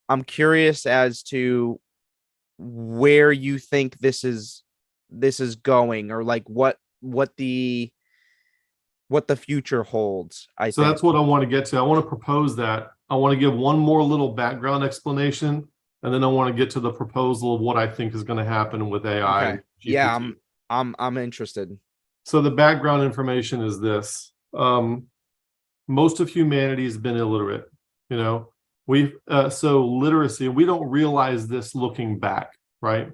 I'm curious as to where you think this is going, or like what the future holds, I So think. that's what I want to get to. I want to propose that. I want to give one more little background explanation, and then I want to get to the proposal of what I think is going to happen with AI Okay. and Yeah, GPT. I'm interested. So the background information is this. Most of humanity has been illiterate. You know, so literacy, we don't realize this looking back, right?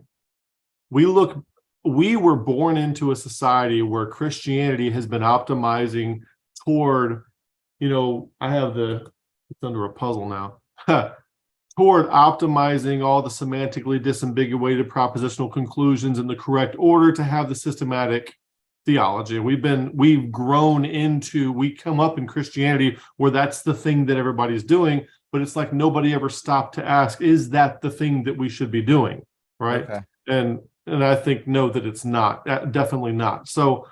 We look, we were born into a society where Christianity has been optimizing toward, it's under a puzzle now, toward optimizing all the semantically disambiguated propositional conclusions in the correct order to have the systematic theology. We've grown into, we come up in Christianity where that's the thing that everybody's doing, but it's like nobody ever stopped to ask, is that the thing that we should be doing, right? Okay. And I think no, that it's not, definitely not. So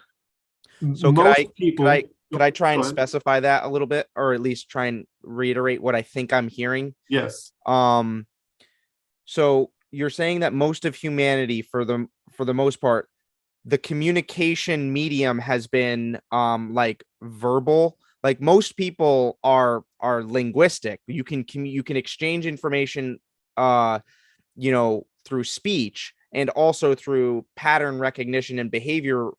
So most people, could I try go and ahead. specify that a little bit, or at least try and reiterate what I think I'm hearing? Yes, Um, so you're saying that most of humanity, for the most part, the communication medium has been like verbal. Like most people are linguistic. You can exchange information through speech, and also through pattern recognition and behavior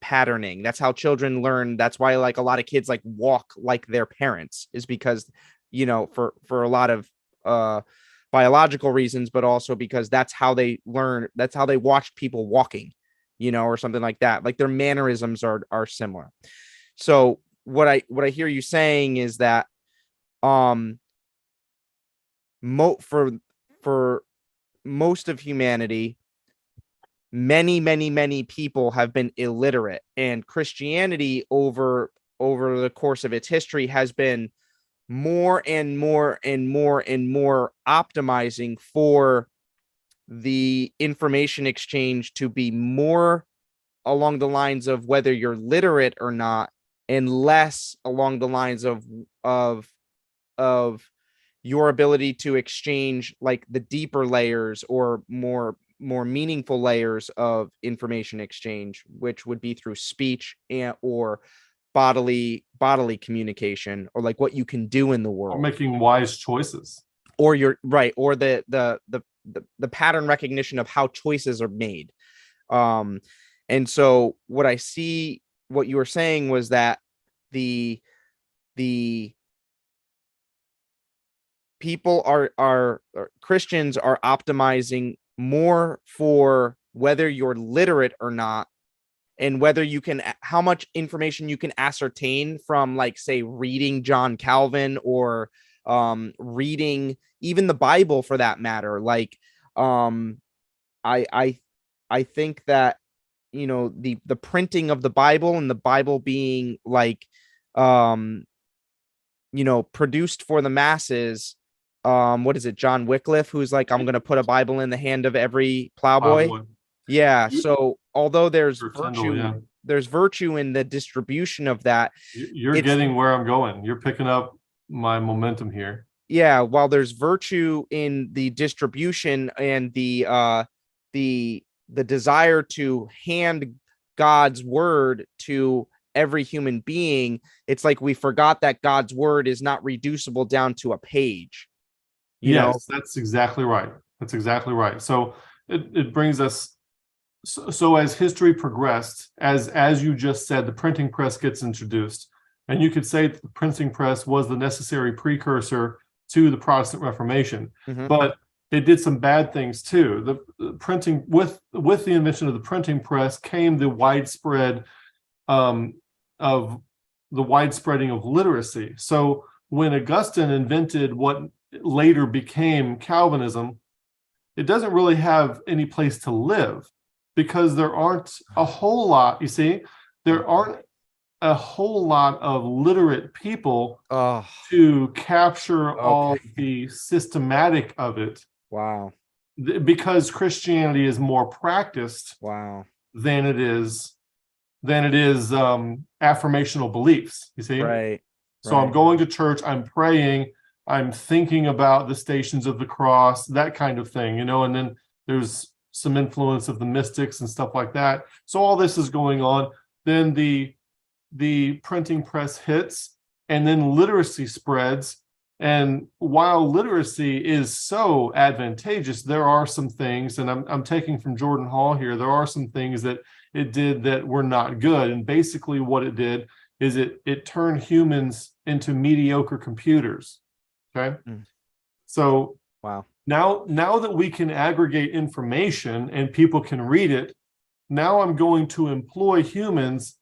patterning. That's how children learn. That's why like a lot of kids like walk like their parents, is because for a lot of biological reasons, but also because that's how they learn. That's how they watched people walking, or something like that. Like their mannerisms are similar. So what I hear you saying is that um for most of humanity, many people have been illiterate, and Christianity over the course of its history has been more and more and more and more optimizing for the information exchange to be more along the lines of whether you're literate or not, and less along the lines of your ability to exchange like the deeper layers or more meaningful layers of information exchange, which would be through speech or bodily communication, or like what you can do in the or world, making wise choices. or you're right, or the pattern recognition of how choices are made. And so what you were saying was that the people are Christians are optimizing more for whether you're literate or not, and whether you can, how much information you can ascertain from, like, say, reading John Calvin, or reading even the Bible for that matter. Like, um, I I I think that the printing of the Bible, and the Bible being like um produced for the masses. What is it, John Wycliffe, who's like, I'm gonna put a Bible in the hand of every plowboy. Probably. Yeah. So although Or Tyndall, yeah. there's virtue in the distribution of that. You're It's getting where I'm going. You're picking up my momentum here. Yeah, while there's virtue in the distribution and the desire to hand God's word to every human being, it's like we forgot that God's word is not reducible down to a page. You know, Yes, that's exactly right. That's exactly right. So it brings us, so as history progressed, as you just said, the printing press gets introduced. And you could say that the printing press was the necessary precursor to the Protestant Reformation. Mhm. But it did some bad things too. The printing, with the invention of the printing press came the widespread of the widespreading of literacy. So when Augustine invented what later became Calvinism, it doesn't really have any place to live, because there aren't a whole lot, you see, there aren't a whole lot of literate people Oh, to capture all okay. the systematic of it, Wow. because Christianity is more practiced Wow. than it is affirmational beliefs, you see. Right. So I'm Right. going to church, I'm praying, I'm thinking about the Stations of the Cross, that kind of thing, and then there's some influence of the mystics and stuff like that. So all this is going on. Then the printing press hits, and then literacy spreads. And while literacy is so advantageous, there are some things, and I'm taking from Jordan Hall here, there are some things that it did that were not good. And basically what it did is it turned humans into mediocre computers. Okay. So Wow. now that we can aggregate information and people can read it, now I'm going to employ humans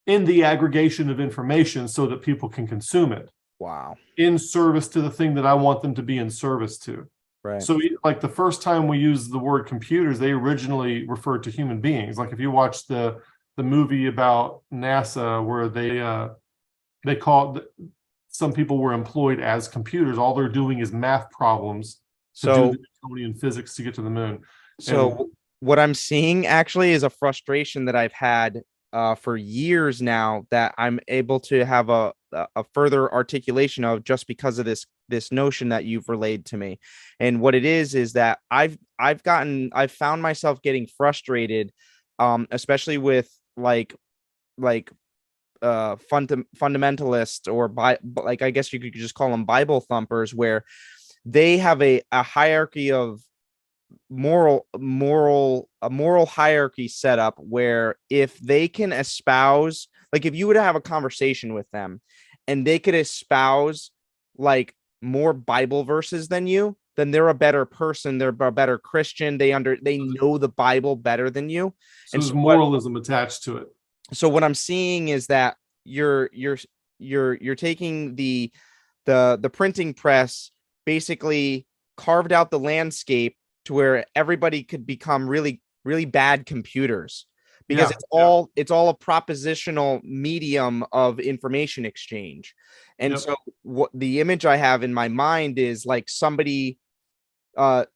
in the aggregation of information so that people can consume it. Wow. In service to the thing that I want them to be in service to. Right. So like the first time we used the word computers, they originally referred to human beings. Like if you watch the movie about NASA where they called, some people were employed as computers. All they're doing is math problems to do the Newtonian physics to get to the moon. So what I'm seeing actually is a frustration that I've had for years now that I'm able to have a further articulation of, just because of this notion that you've relayed to me. And what it is that I've found myself getting frustrated, especially with like fundamentalists, or like I guess you could just call them Bible thumpers, where they have a hierarchy of moral hierarchy set up, where if they can espouse, like if you were to have a conversation with them and they could espouse like more Bible verses than you, then they're a better person, they're a better Christian, they know the Bible better than you. So there's moralism attached to it. So what I'm seeing is that you're taking the printing press, basically carved out the landscape to where everybody could become really, really bad computers, because it's all a propositional medium of information exchange. And so what the image I have in my mind is like somebody, the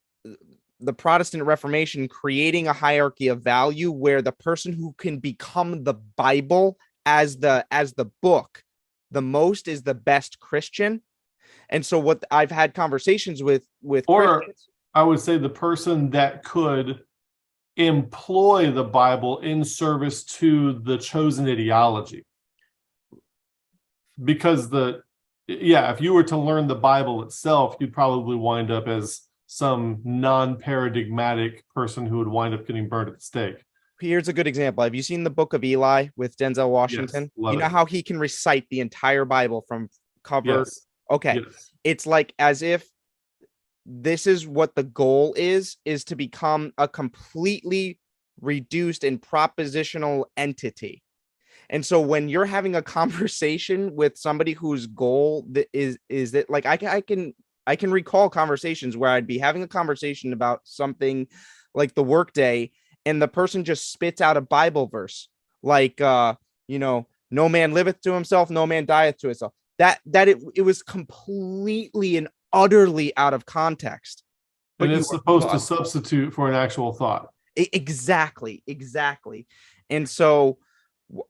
Protestant Reformation creating a hierarchy of value where the person who can become the Bible as the book the most is the best Christian. And so what I've had conversations with Christians, I would say the person that could employ the Bible in service to the chosen ideology. Because if you were to learn the Bible itself, you'd probably wind up as some non-paradigmatic person who would wind up getting burned at the stake. Here's a good example. Have you seen the Book of Eli with Denzel Washington? Yes, you know how he can recite the entire Bible from cover? Yes. Okay. Yes. It's like as if this is what the goal is to become a completely reduced and propositional entity. And so when you're having a conversation with somebody whose goal is that, like, I can recall conversations where I'd be having a conversation about something like the workday, and the person just spits out a Bible verse, like, no man liveth to himself, no man dieth to himself. That it was completely and utterly out of context. But it's supposed to substitute for an actual thought. Exactly. And so,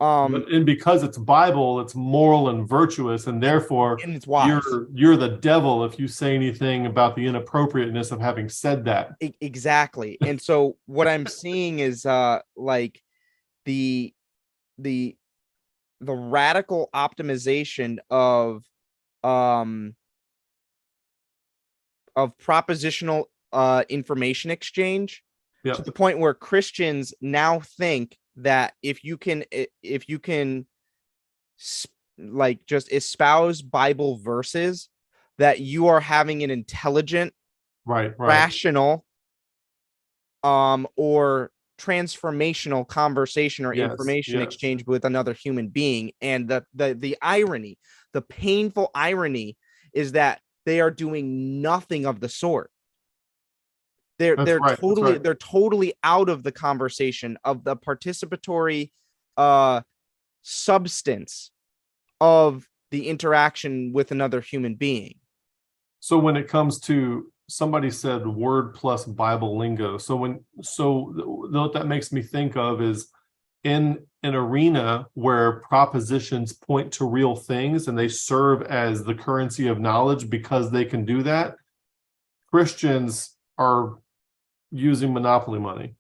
and because it's Bible, it's moral and virtuous, and therefore it's wise. You're the devil if you say anything about the inappropriateness of having said that. Exactly. And so what I'm seeing is like the radical optimization of propositional information exchange, to the point where Christians now think that if you can like just espouse Bible verses, that you are having an intelligent, rational, or transformational conversation or information exchange with another human being. And the irony, the painful irony, is that they are doing nothing of the sort. They're totally out of the conversation of the participatory substance of the interaction with another human being. So when it comes to, somebody said word plus Bible lingo. So what that makes me think of is in an arena where propositions point to real things and they serve as the currency of knowledge because they can do that, Christians are using monopoly money.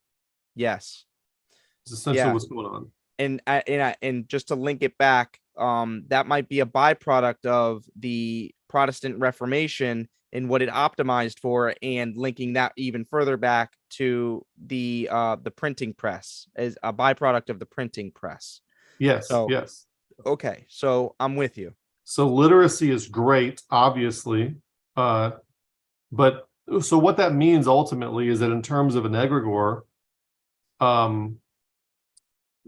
Yes. It's essentially what's going on. And just to link it back, that might be a byproduct of the Protestant Reformation and what it optimized for, and linking that even further back to the printing press as a byproduct of the printing press. Yes, So, yes. Okay, so I'm with you. So literacy is great, obviously, but so what that means ultimately is that in terms of an egregore,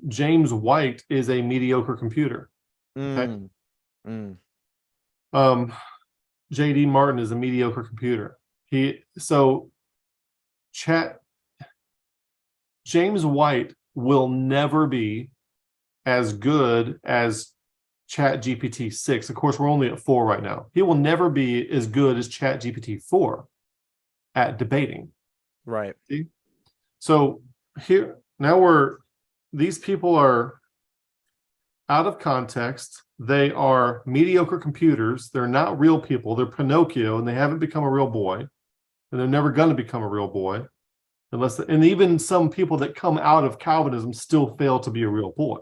James White is a mediocre computer. Okay. J.D. Martin is a mediocre computer. James White will never be as good as ChatGPT 6. Of course, we're only at 4 right now. He will never be as good as ChatGPT 4 at debating. Right. See? So here now these people are out of context. They are mediocre computers. They're not real people. They're Pinocchio, and they haven't become a real boy, and they're never going to become a real boy, and even some people that come out of Calvinism still fail to be a real boy.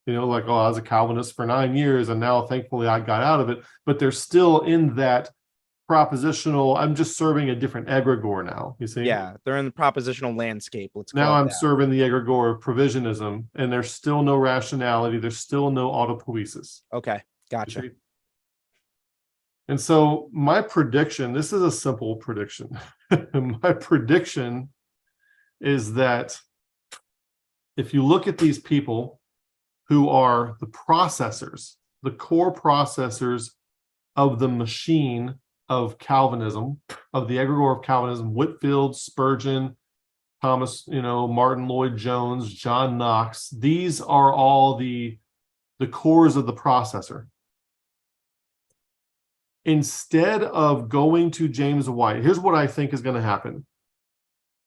Like, oh, I was a Calvinist for 9 years, and now thankfully I got out of it. But they're still in that propositional, I'm just serving a different egregore now, you see? Yeah, they're in the propositional landscape. Now I'm serving the egregore of provisionism, and there's still no rationality. There's still no autopoiesis. Okay, gotcha. And so my prediction, this is a simple prediction. My prediction is that if you look at these people who are the processors, the core processors of the machine of Calvinism, of the egregore of Calvinism, Whitefield, Spurgeon, Thomas, Martin Lloyd-Jones, John Knox, these are all the cores of the processor. Instead of going to James White, here's what I think is going to happen.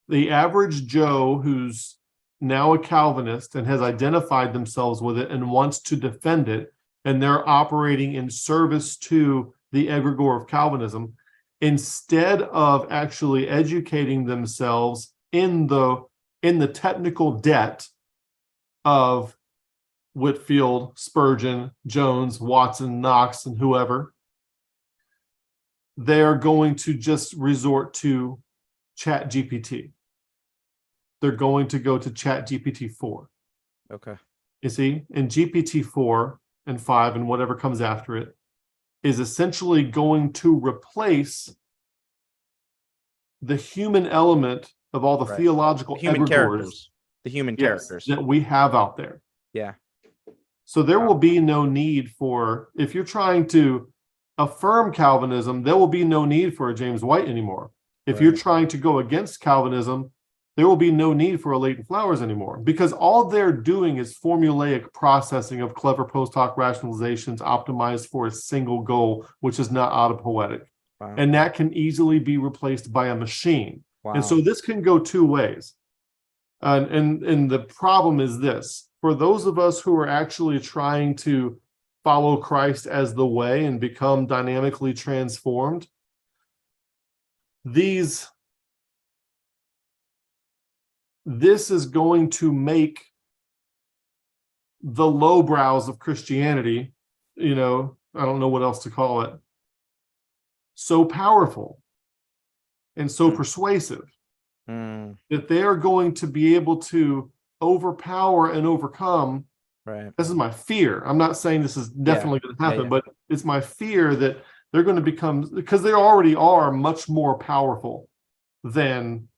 The average Joe who's now a Calvinist and has identified themselves with it and wants to defend it, and they're operating in service to the egregore of Calvinism, instead of actually educating themselves in the technical debt of Whitefield, Spurgeon, Jones, Watson, Knox, and whoever, they are going to just resort to ChatGPT. They're going to go to ChatGPT 4. Okay. You see, and GPT 4 and 5 and whatever comes after it is essentially going to replace the human element of all the theological human characters. The human characters that we have out there. Yeah. So there will be no need for, if you're trying to affirm Calvinism, there will be no need for a James White anymore. If you're trying to go against Calvinism, there will be no need for a Leighton Flowers anymore, because all they're doing is formulaic processing of clever post hoc rationalizations optimized for a single goal, which is not autopoietic. Wow. And that can easily be replaced by a machine. Wow. And so this can go two ways. And the problem is this: for those of us who are actually trying to follow Christ as the way and become dynamically transformed, this is going to make the lowbrows of Christianity, I don't know what else to call it, so powerful and so persuasive that they are going to be able to overpower and overcome. Right. This is my fear. I'm not saying this is definitely going to happen, but it's my fear that they're going to become, because they already are much more powerful than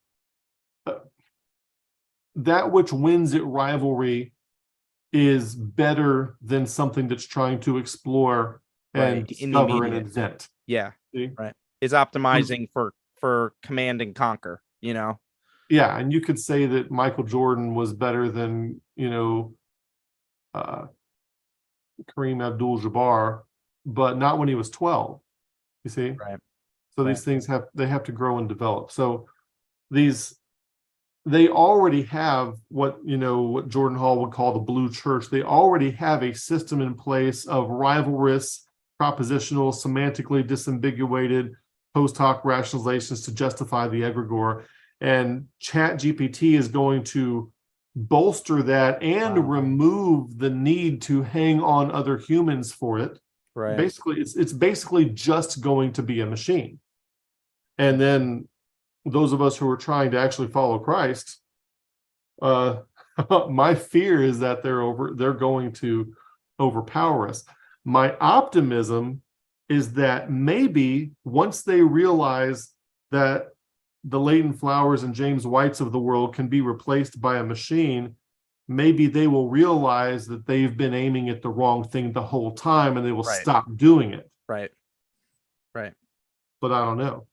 that which wins at rivalry is better than something that's trying to explore and discover and invent. Yeah. See? Right. Is optimizing for command and conquer, Yeah. And you could say that Michael Jordan was better than, Kareem Abdul-Jabbar, but not when he was 12. You see? Right. So these things have to grow and develop. So these they already have what Jordan Hall would call the blue church. They already have a system in place of rivalrous, propositional, semantically disambiguated post hoc rationalizations to justify the egregore. And ChatGPT is going to bolster that and remove the need to hang on other humans for it. Right. Basically, it's basically just going to be a machine. And then those of us who are trying to actually follow Christ, my fear is that they're going to overpower us. My optimism is that maybe once they realize that the Leighton Flowers and James Whites of the world can be replaced by a machine, maybe they will realize that they've been aiming at the wrong thing the whole time, and they will stop doing it. Right. But I don't know.